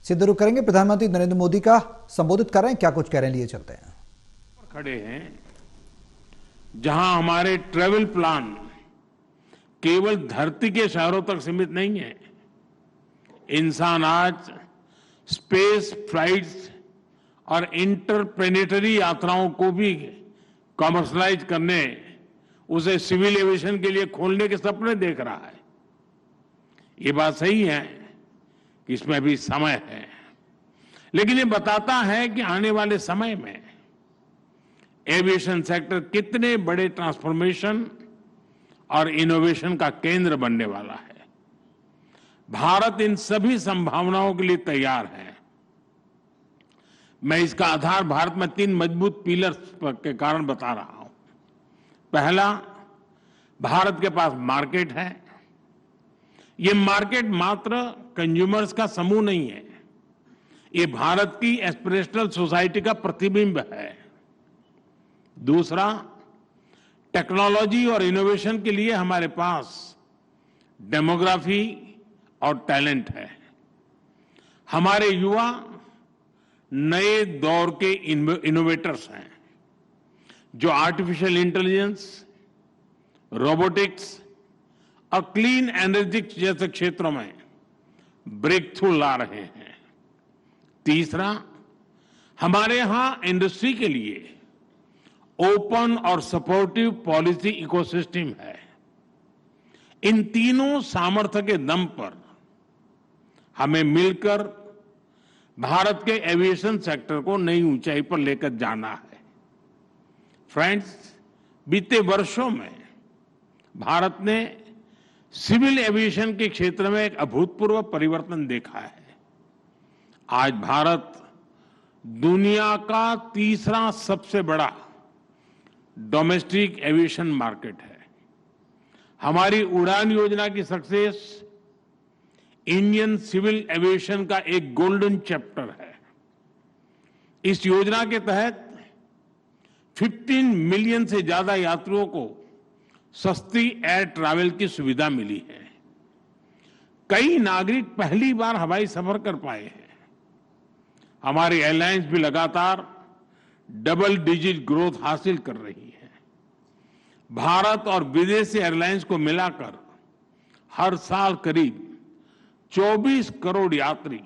सीधे रुख करेंगे, प्रधानमंत्री नरेंद्र मोदी का संबोधित कर रहे हैं, क्या कुछ कह रहे हैं, लिए चलते हैं। खड़े हैं जहां हमारे ट्रैवल प्लान केवल धरती के शहरों तक सीमित नहीं है। इंसान आज स्पेस फ्लाइट्स और इंटरप्लेनेटरी यात्राओं को भी कमर्शलाइज करने, उसे सिविल एविएशन के लिए खोलने के सपने देख रहा है। ये बात सही है कि इसमें अभी समय है, लेकिन ये बताता है कि आने वाले समय में एविएशन सेक्टर कितने बड़े ट्रांसफॉर्मेशन और इनोवेशन का केंद्र बनने वाला है। भारत इन सभी संभावनाओं के लिए तैयार है। मैं इसका आधार भारत में 3 मजबूत पिलर्स के कारण बता रहा हूं। पहला, भारत के पास मार्केट है। ये मार्केट मात्र कंज्यूमर्स का समूह नहीं है, ये भारत की एस्पिरेशनल सोसाइटी का प्रतिबिंब है। दूसरा, टेक्नोलॉजी और इनोवेशन के लिए हमारे पास डेमोग्राफी और टैलेंट है। हमारे युवा नए दौर के इनोवेटर्स हैं, जो आर्टिफिशियल इंटेलिजेंस, रोबोटिक्स और क्लीन एनर्जी जैसे क्षेत्रों में ब्रेक थ्रू ला रहे हैं। तीसरा, हमारे यहां इंडस्ट्री के लिए ओपन और सपोर्टिव पॉलिसी इकोसिस्टम है। इन तीनों सामर्थ्य के दम पर हमें मिलकर भारत के एविएशन सेक्टर को नई ऊंचाई पर लेकर जाना है। फ्रेंड्स, बीते वर्षों में भारत ने सिविल एविएशन के क्षेत्र में एक अभूतपूर्व परिवर्तन देखा है। आज भारत दुनिया का तीसरा सबसे बड़ा डोमेस्टिक एविएशन मार्केट है। हमारी उड़ान योजना की सक्सेस इंडियन सिविल एविएशन का एक गोल्डन चैप्टर है। इस योजना के तहत 15 मिलियन से ज्यादा यात्रियों को सस्ती एयर ट्रैवल की सुविधा मिली है। कई नागरिक पहली बार हवाई सफर कर पाए हैं। हमारी एयरलाइंस भी लगातार डबल डिजिट ग्रोथ हासिल कर रही है। भारत और विदेशी एयरलाइंस को मिलाकर हर साल करीब 24 करोड़ यात्री,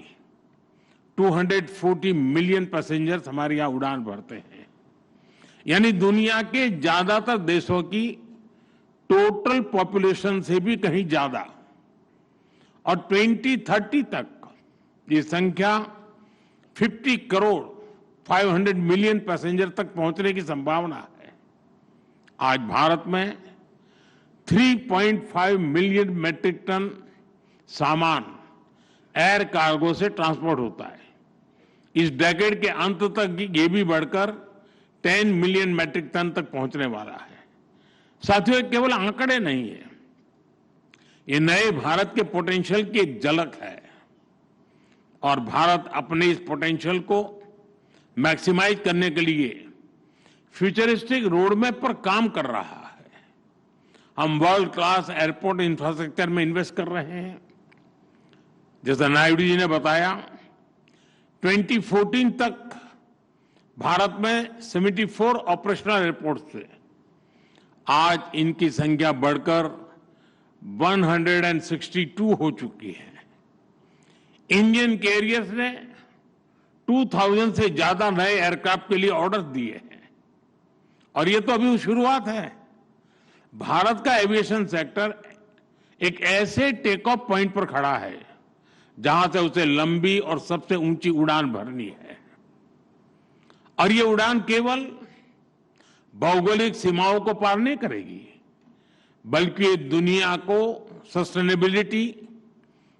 240 मिलियन पैसेंजर्स हमारे यहां उड़ान भरते हैं। यानी दुनिया के ज्यादातर देशों की टोटल पॉपुलेशन से भी कहीं ज्यादा। और 2030 तक ये संख्या 50 करोड़ 500 मिलियन पैसेंजर तक पहुंचने की संभावना है। आज भारत में 3.5 मिलियन मैट्रिक टन सामान एयर कार्गो से ट्रांसपोर्ट होता है। इस डेकेड के अंत तक ये भी बढ़कर 10 मिलियन मैट्रिक टन तक पहुंचने वाला है। साथियों, केवल आंकड़े नहीं है, ये नए भारत के पोटेंशियल की एक झलक है और भारत अपने इस पोटेंशियल को मैक्सिमाइज करने के लिए फ्यूचरिस्टिक रोडमैप पर काम कर रहा है। हम वर्ल्ड क्लास एयरपोर्ट इंफ्रास्ट्रक्चर में इन्वेस्ट कर रहे हैं। जैसा नायडू जी ने बताया, 2014 तक भारत में 74 ऑपरेशनल एयरपोर्ट थे। आज इनकी संख्या बढ़कर 162 हो चुकी है। इंडियन कैरियर्स ने 2000 से ज्यादा नए एयरक्राफ्ट के लिए ऑर्डर दिए हैं और ये तो अभी शुरुआत है। भारत का एविएशन सेक्टर एक ऐसे टेक ऑफ पॉइंट पर खड़ा है जहां से उसे लंबी और सबसे ऊंची उड़ान भरनी है। और ये उड़ान केवल भौगोलिक सीमाओं को पार नहीं करेगी, बल्कि दुनिया को सस्टेनेबिलिटी,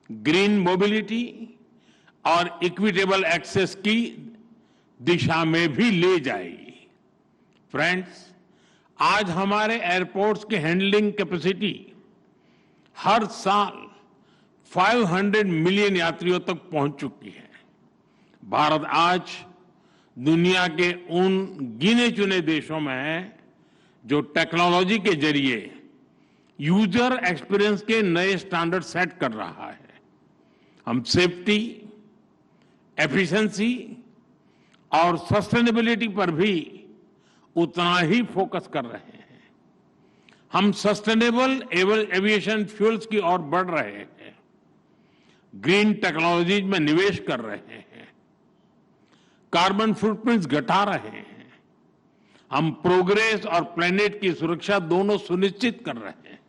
ग्रीन मोबिलिटी और इक्विटेबल एक्सेस की दिशा में भी ले जाएगी। फ्रेंड्स, आज हमारे एयरपोर्ट्स की हैंडलिंग कैपेसिटी हर साल 500 मिलियन यात्रियों तक पहुंच चुकी है। भारत आज दुनिया के उन गिने चुने देशों में है जो टेक्नोलॉजी के जरिए यूजर एक्सपीरियंस के नए स्टैंडर्ड सेट कर रहा है। हम सेफ्टी, एफिशिएंसी और सस्टेनेबिलिटी पर भी उतना ही फोकस कर रहे हैं। हम सस्टेनेबल एविएशन फ्यूल्स की ओर बढ़ रहे हैं, ग्रीन टेक्नोलॉजीज में निवेश कर रहे हैं, कार्बन फुटप्रिंट्स घटा रहे हैं। हम प्रोग्रेस और प्लेनेट की सुरक्षा दोनों सुनिश्चित कर रहे हैं।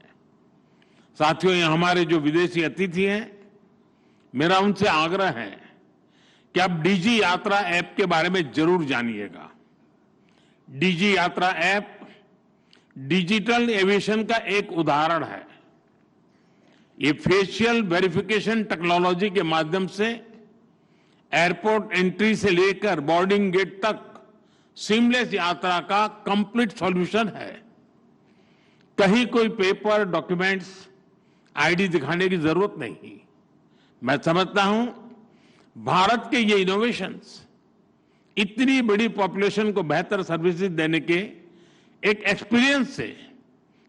साथियों, ये हमारे जो विदेशी अतिथि हैं, मेरा उनसे आग्रह है कि आप डीजी यात्रा ऐप के बारे में जरूर जानिएगा। डीजी यात्रा ऐप डिजिटल एविएशन का एक उदाहरण है। ये फेशियल वेरिफिकेशन टेक्नोलॉजी के माध्यम से एयरपोर्ट एंट्री से लेकर बोर्डिंग गेट तक सीमलेस यात्रा का कंप्लीट सॉल्यूशन है। कहीं कोई पेपर डॉक्यूमेंट्स आईडी दिखाने की जरूरत नहीं। मैं समझता हूं भारत के ये इनोवेशंस इतनी बड़ी पॉपुलेशन को बेहतर सर्विसेज देने के एक एक्सपीरियंस से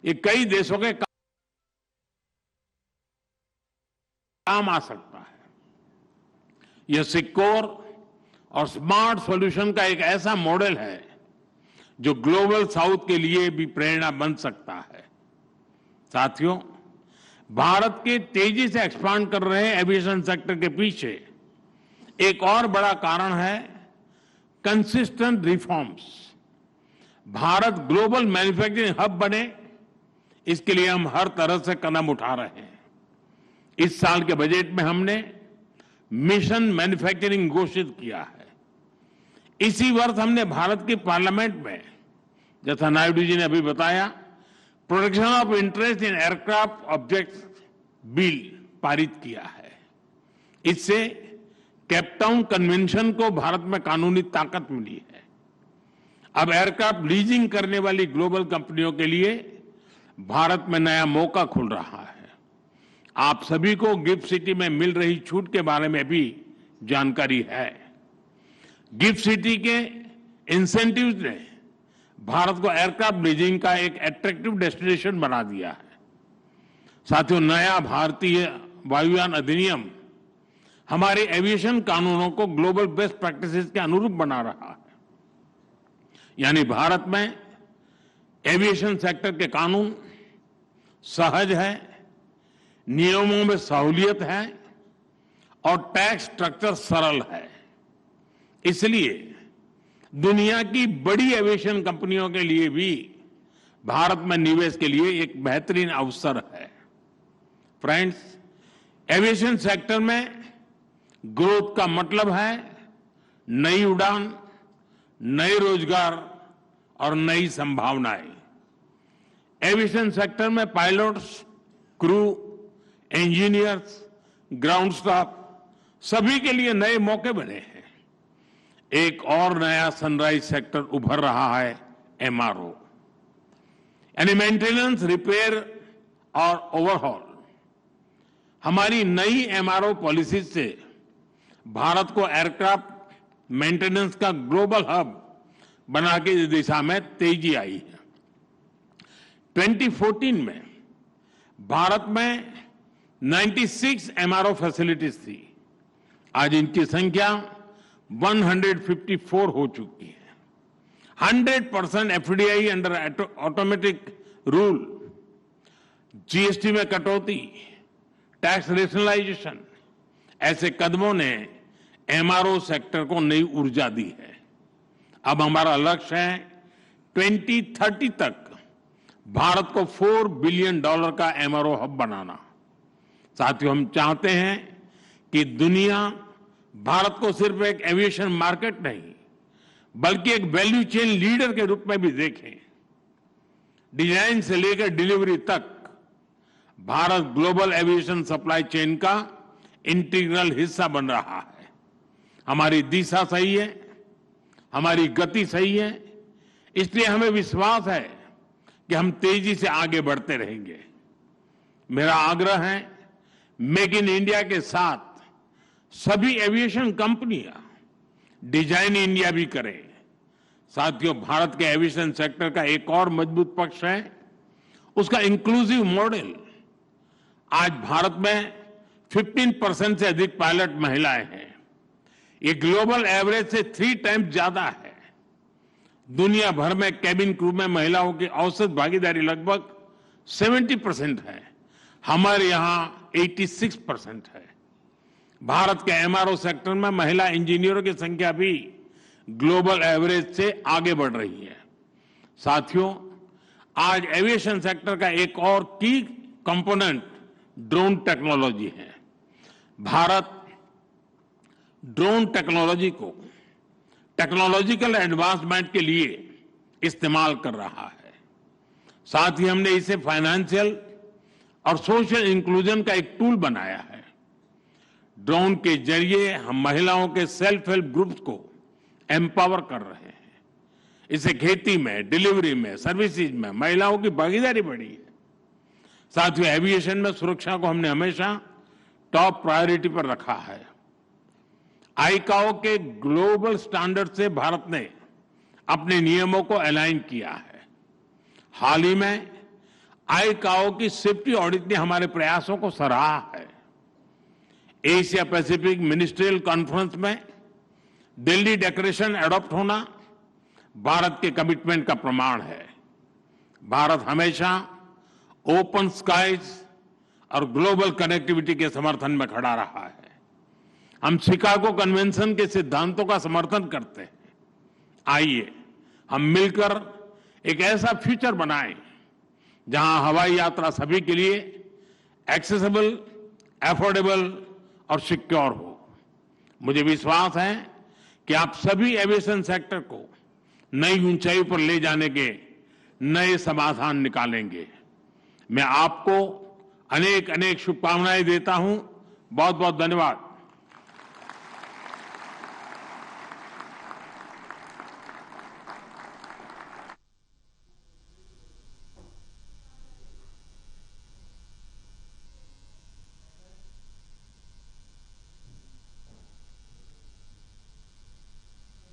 ये कई देशों के काम आ सकता है। यह सिक्योर और स्मार्ट सॉल्यूशन का एक ऐसा मॉडल है जो ग्लोबल साउथ के लिए भी प्रेरणा बन सकता है। साथियों, भारत के तेजी से एक्सपांड कर रहे एविएशन सेक्टर के पीछे एक और बड़ा कारण है consistent reforms. Bharat global manufacturing hub बने, इसके लिए हम हर तरह से कदम उठा रहे हैं। इस साल के बजट में हमने मिशन मैन्युफैक्चरिंग घोषित किया है। इसी वर्ष हमने भारत की पार्लियामेंट में, जैसा नायडू जी ने अभी बताया, protection of interest in aircraft objects bill पारित किया है। इससे केपटाउन कन्वेंशन को भारत में कानूनी ताकत मिली है। अब एयरक्राफ्ट लीजिंग करने वाली ग्लोबल कंपनियों के लिए भारत में नया मौका खुल रहा है। आप सभी को गिफ्ट सिटी में मिल रही छूट के बारे में भी जानकारी है। गिफ्ट सिटी के इंसेंटिव्स ने भारत को एयरक्राफ्ट लीजिंग का एक अट्रैक्टिव डेस्टिनेशन बना दिया है। साथियों, नया भारतीय वायुयान अधिनियम हमारे एविएशन कानूनों को ग्लोबल बेस्ट प्रैक्टिसेस के अनुरूप बना रहा है। यानी भारत में एविएशन सेक्टर के कानून सहज है, नियमों में सहूलियत है और टैक्स स्ट्रक्चर सरल है। इसलिए दुनिया की बड़ी एविएशन कंपनियों के लिए भी भारत में निवेश के लिए एक बेहतरीन अवसर है। फ्रेंड्स, एविएशन सेक्टर में ग्रोथ का मतलब है नई उड़ान, नए रोजगार और नई संभावनाएं। एविएशन सेक्टर में pilots, crew, engineers, ground staff सभी के लिए नए मौके बने हैं। एक और नया सनराइज सेक्टर उभर रहा है, एमआरओ, यानी मेंटेनेंस, रिपेयर और ओवरहॉल। हमारी नई एमआरओ पॉलिसी से भारत को एयरक्राफ्ट मेंटेनेंस का ग्लोबल हब बना के इस दिशा में तेजी आई है। 2014 में भारत में 96 एमआरओ फैसिलिटीज थी। आज इनकी संख्या 154 हो चुकी है। 100% FDI under automatic rule, GST में कटौती, टैक्स रेशनलाइजेशन, ऐसे कदमों ने एमआरओ सेक्टर को नई ऊर्जा दी है। अब हमारा लक्ष्य है 2030 तक भारत को $4 बिलियन का एमआरओ हब बनाना। साथियों, हम चाहते हैं कि दुनिया भारत को सिर्फ एक एविएशन मार्केट नहीं, बल्कि एक वैल्यू चेन लीडर के रूप में भी देखें। डिजाइन से लेकर डिलीवरी तक Bharat global aviation supply chain का इंटीग्रल हिस्सा बन रहा है। हमारी दिशा सही है, हमारी गति सही है, इसलिए हमें विश्वास है कि हम तेजी से आगे बढ़ते रहेंगे। मेरा आग्रह है, मेक इन इंडिया के साथ सभी एविएशन कंपनियां डिजाइन इंडिया भी करें। साथियों, भारत के एविएशन सेक्टर का एक और मजबूत पक्ष है उसका इंक्लूसिव मॉडल। आज भारत में 15% से अधिक पायलट महिलाएं हैं। ये ग्लोबल एवरेज से 3 टाइम्स ज्यादा है। दुनिया भर में कैबिन क्रू में महिलाओं की औसत भागीदारी लगभग 70% है। हमारे यहां 86% है। भारत के एमआरओ सेक्टर में महिला इंजीनियरों की संख्या भी ग्लोबल एवरेज से आगे बढ़ रही है। साथियों, आज एविएशन सेक्टर का एक और की कंपोनेंट ड्रोन टेक्नोलॉजी है। भारत ड्रोन टेक्नोलॉजी को टेक्नोलॉजिकल एडवांसमेंट के लिए इस्तेमाल कर रहा है। साथ ही हमने इसे फाइनेंशियल और सोशल इंक्लूजन का एक टूल बनाया है। ड्रोन के जरिए हम महिलाओं के सेल्फ हेल्प ग्रुप्स को एम्पावर कर रहे हैं। इससे खेती में, डिलीवरी में, सर्विसेज में महिलाओं की भागीदारी बढ़ी है। साथ ही एविएशन में सुरक्षा को हमने हमेशा टॉप प्रायोरिटी पर रखा है। आईकाओ के ग्लोबल स्टैंडर्ड से भारत ने अपने नियमों को अलाइन किया है। हाल ही में आईकाओ की सेफ्टी ऑडिट ने हमारे प्रयासों को सराहा है। एशिया पैसिफिक मिनिस्ट्रियल कॉन्फ्रेंस में दिल्ली डिक्लेरेशन एडॉप्ट होना भारत के कमिटमेंट का प्रमाण है। भारत हमेशा ओपन स्काईज और ग्लोबल कनेक्टिविटी के समर्थन में खड़ा रहा है। हम शिकागो कन्वेंशन के सिद्धांतों का समर्थन करते हैं। आइए हम मिलकर एक ऐसा फ्यूचर बनाएं जहां हवाई यात्रा सभी के लिए एक्सेसिबल, अफोर्डेबल और सिक्योर हो। मुझे विश्वास है कि आप सभी एविएशन सेक्टर को नई ऊंचाई पर ले जाने के नए समाधान निकालेंगे। मैं आपको अनेक अनेक शुभकामनाएं देता हूं। बहुत बहुत धन्यवाद।